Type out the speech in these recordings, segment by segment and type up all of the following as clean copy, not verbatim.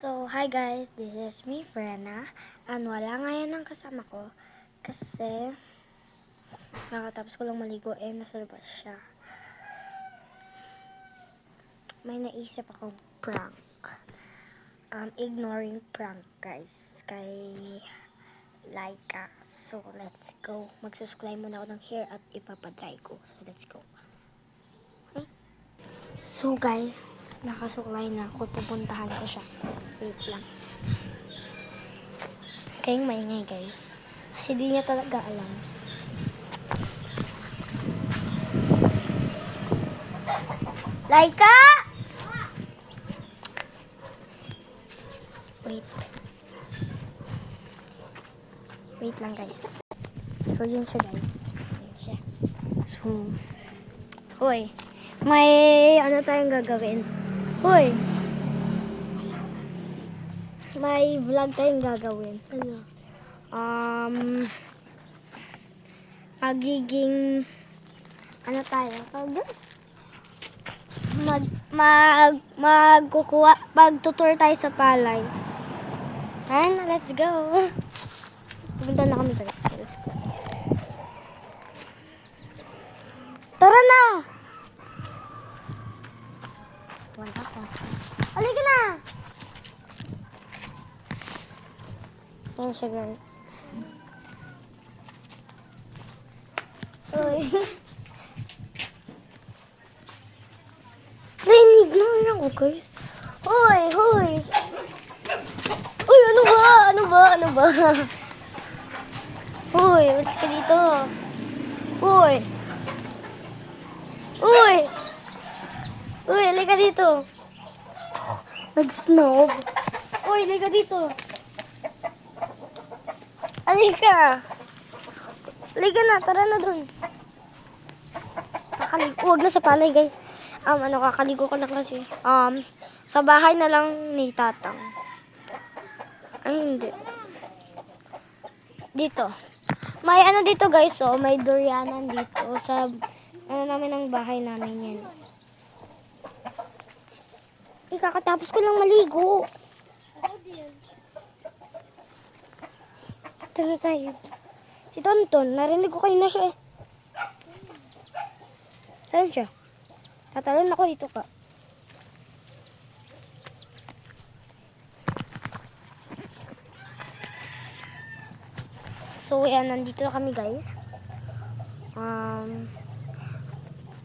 So, hi guys, this is me, Brenna, and wala ngayon ang kasama ko kasi nakatapos ko lang maligo nasa labas siya. May naisip akong prank. Ignoring prank guys, kay Laika. So, let's go. Magsusuklay muna ako ng hair at ipapadry ko. So, let's go. Okay? So guys, nakasuklay na ako. Pupuntahan ko siya. Wait lang. Kayong maingay guys. Kasi di niya talaga alam. Laika! Wait. Wait lang guys. So yun siya guys. Yun siya. So, hoy. May ano tayong gagawin? Hoy. May vlog tayong gagawin. Ano? Magiging ano tayo? Magtutour tayo sa palay. Ayan, let's go. Pupunta na kami guys. Let's go. Tara na! Wala ko. Halika na! Ayan siya guys. Uy. Rinig naman ako guys. Hoy, hoy. Uy, ano ba? Ano ba? Ano ba? Uy, what's ka dito? Uy. Uy. Uy, halika dito. Nag-snob. Uy, halika dito. Halika. Halika na, tara na dun. Huwag na sa palay guys. Kakaligo ko lang kasi. Sa bahay na lang ni Tatang. Ay, hindi. Dito. May ano dito guys, oh. May durianan dito. Sa, namin ang bahay namin yan. Kakatapos ko lang maligo. Tara tayo. Si Tonton, narinig ko kayo na siya eh. Saan siya? Tatalon ako dito ka. So, yan, nandito na kami guys.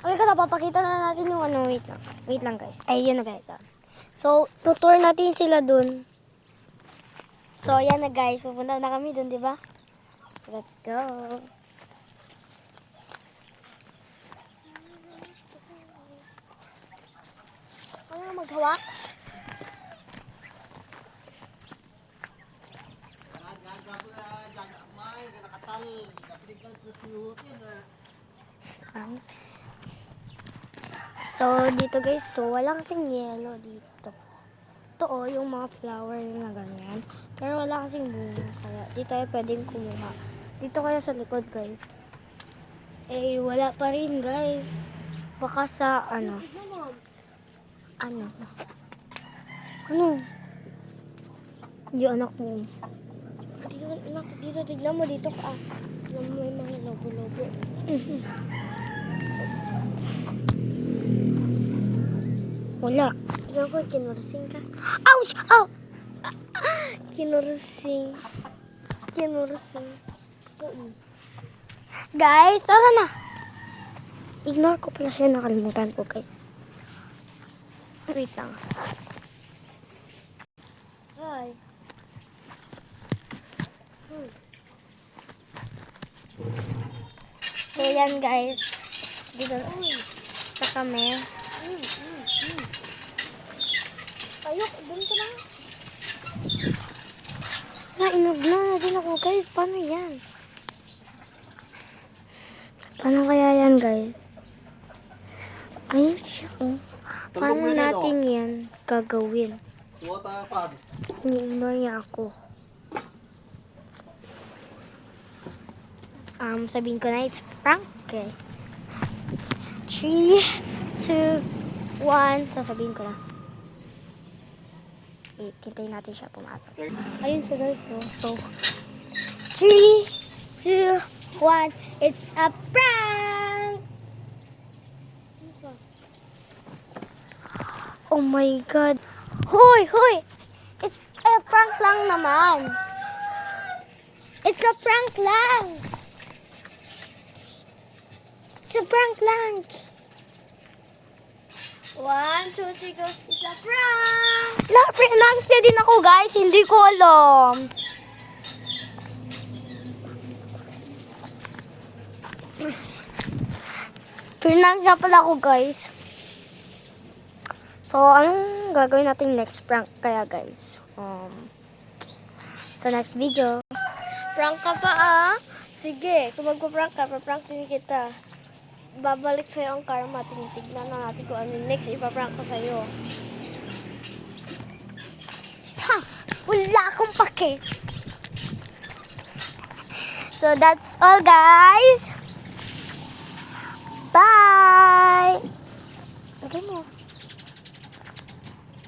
Okay ka na, papakita na natin yung ano, wait lang. Wait lang guys. Ay, yun na guys. So, tutour natin sila dun. So, yan na guys. Pupunta na kami dun, di ba? So, let's go. Ano maghawak? So, dito guys, so wala kasing yellow dito. Ito oh, yung mga flower na ganyan. Pero wala kasing bunga, kaya dito tayo pwedeng kumuha. Dito kaya sa likod guys. Eh, wala pa rin guys. Baka sa ano? Ano? Hindi anak mo. Dito, anak, dito, tignan mo dito ka. Tignan mo yung mga logo-logo. Wala. Tignan ko, kinursing ka. Ouch! Ow! Kinursing. Guys, tara na. Ignore ko pala siya, nakalimutan ko guys. Wait lang. Hi. So yan guys. Dito sa kami. Ayok, dun ka lang. Nainog na din ako guys. Paano yan? Paano kaya yan guys? Ayun siya oh. Paano natin yan gagawin? Ini-ignore niya ako. Sabihin ko na it's prank. Okay. 3, 2, 1. Sasabihin ko na. Wait, hintayin natin siya pumasok. Ayun siya guys, no? So, 3, 2, 1, it's a prank! Oh my God. Hoy! Hoy! It's a prank lang naman. It's a prank lang. It's a prank lang. 1, 2, 3, go. It's a prank! Prank niya din ako guys. Hindi ko alam. Prank niya pala ako guys. So, anong gagawin natin next prank kaya guys? Sa next video. Prank ka pa Sige, kung magpa-prank ka, pa-prank din kita. Babalik sa'yo ang karma. Tinitignan na natin kung ano next ipaprank ko sa'yo. Ha! Wala akong pake. So, that's all guys.